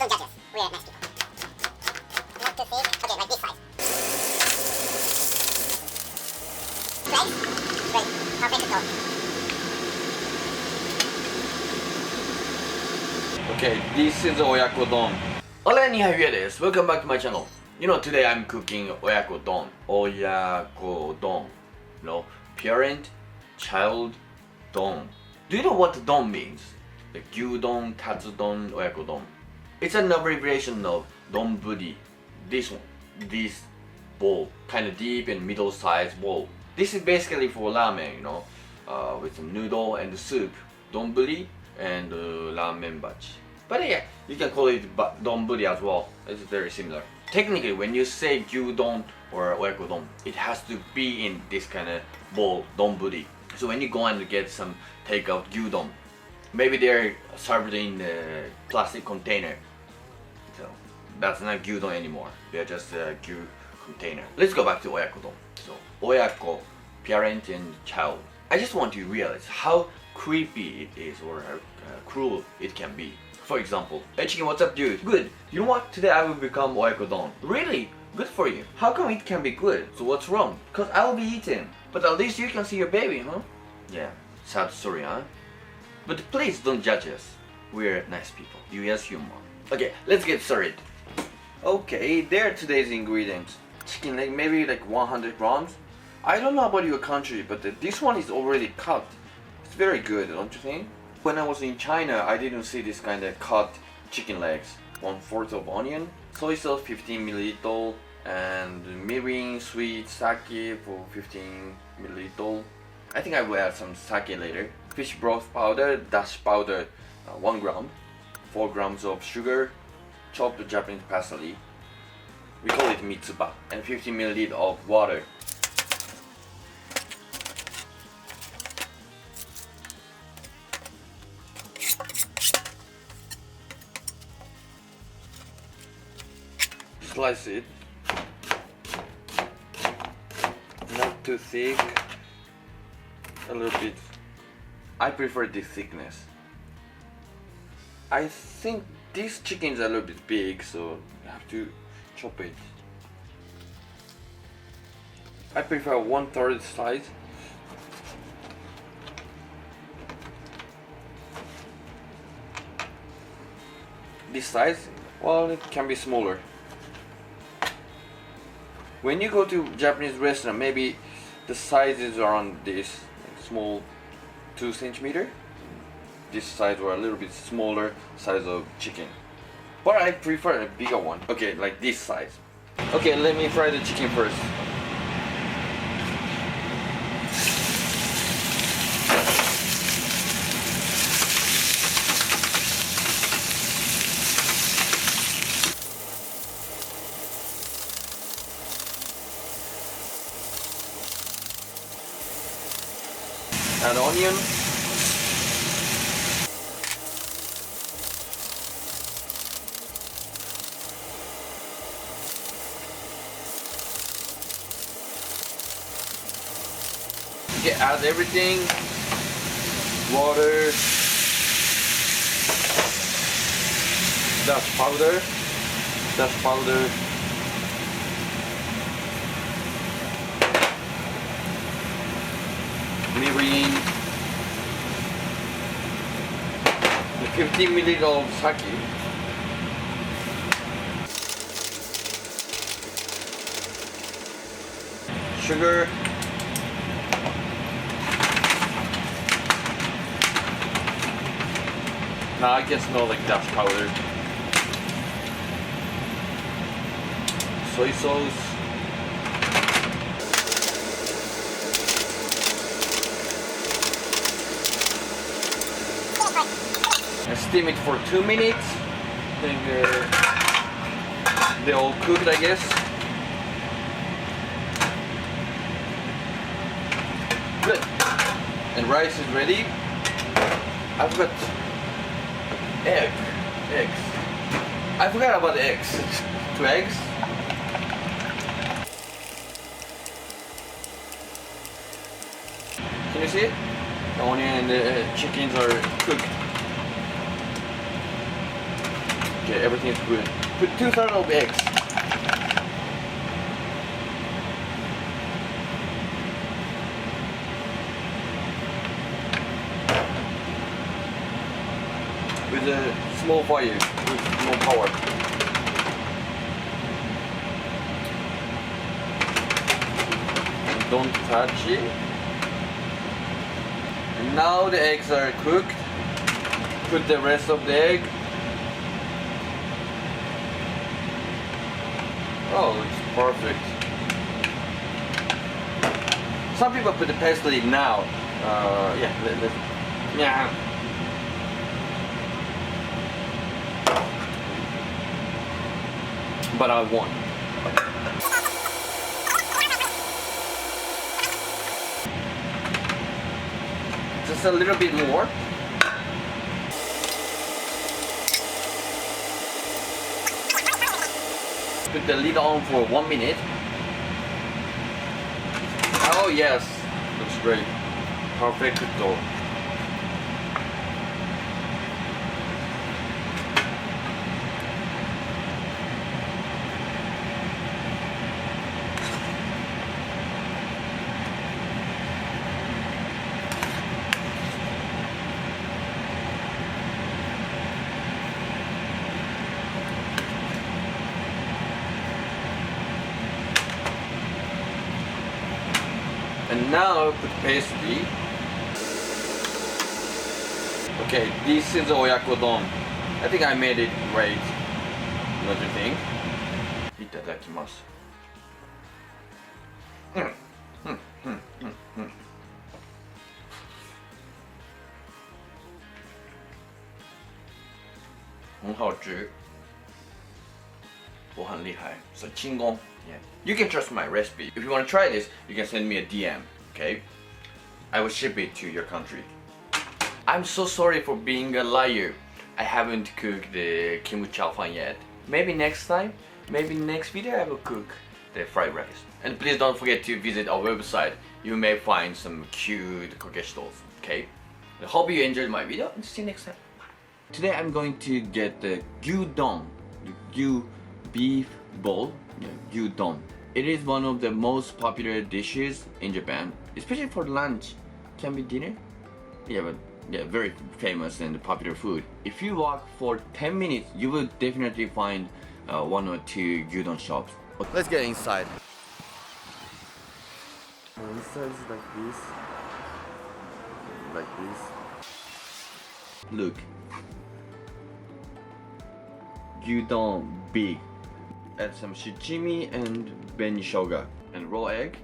don't judge us. We're nice people. Not too thick. Okay, like this size. Great. Great. Perfect tone. Okay, this is Oyako-Don. Hola, Nihayuya desu. Welcome back to my channel. You know, today I'm cooking Oyako-Don. Oyako-Don. You know, parent, child, don. Do you know what don means? The Gyudon, Katsu-don, Oyako-Don. It's an abbreviation of donburi. This one. This bowl. Kind of deep and middle-sized bowl. This is basically for ramen, you know, with some noodle and soup. Donburi and ramen bachi. But yeah, you can call it donburi as well. It's very similar. Technically, when you say gyudon or oyako-don, it has to be in this kind of bowl, donburi. So when you go and get some takeout gyudon, maybe they're served in a plastic container. So that's not gyudon anymore. They're just a gyu container. Let's go back to oyako-don. So oyako, parent and child. I just want you to realize how creepy it is or cruel it can be. For example, hey chicken, what's up dude? Good. You know what? Today I will become Oyako-Don. Really? Good for you. How come it can be good? So what's wrong? Because I will be eaten. But at least you can see your baby, huh? Yeah. Sad story, huh? But please don't judge us. We're nice people. Yuya's humor. Okay, let's get started. Okay, there are today's ingredients. Chicken leg, maybe like 100 grams. I don't know about your country, but this one is already cut. It's very good, don't you think? When I was in China, I didn't see this kind of cut chicken legs. 1/4 of onion, soy sauce 15 ml, and mirin sweet sake for 15 ml. I think I will add some sake later. Fish broth powder, dashi powder 1 gram, 4 grams of sugar, chopped Japanese paisley. We call it mitsuba, and 15 ml of water. Slice it, not too thick, a little bit. I prefer this thickness. I think this chicken is a little bit big, so you have to chop it. I prefer 1/3 size. This size, well, it can be smaller. When you go to Japanese restaurant, maybe the sizes are on this small 2 cm. This size or a little bit smaller size of chicken. But I prefer a bigger one. Okay, like this size. Okay, let me fry the chicken first. Add onion. Okay, add everything. Water. Dashi powder. Dashi powder. Mirin, 15 ml of sake, sugar, now I can smell like dashi powder, soy sauce, and steam it for 2 minutes. Then they're all cooked, I guess. Good. And rice is ready. I've got eggs. I forgot about the eggs. 2 eggs. Can you see it? The onion and the chickens are cooked. Okay, everything is good. Put 2/3 of eggs. With a small fire, with small power. And don't touch it. And now the eggs are cooked. Put the rest of the egg. Oh, it's perfect. Some people put the paisley now. Yeah. But I won. Just a little bit more. Put the lid on for 1 minute. Oh yes, looks great. Perfect though. And now put paisley. Okay, this is Oyako-Don. I think I made it great. Don't you think? Itadakimasu. Mm. 很好吃，我很厉害，是轻功。Yeah. You can trust my recipe. If you want to try this, you can send me a DM, okay? I will ship it to your country. I'm so sorry for being a liar. I haven't cooked the kimchi chow fan yet. Maybe next time, maybe next video I will cook the fried rice. And please don't forget to visit our website. You may find some cute Kokeshi dolls, okay? I hope you enjoyed my video and see you next time. Today I'm going to get the Gyudon, the beef bowl. Gyudon. It is one of the most popular dishes in Japan, especially for lunch. Can be dinner. Yeah, very famous and popular food. If you walk for 10 minutes, you will definitely find 1 or 2 gyudon shops. Let's get inside. Inside is like this. Like this. Look. Gyudon big. Add some shichimi and beni shoga and raw egg.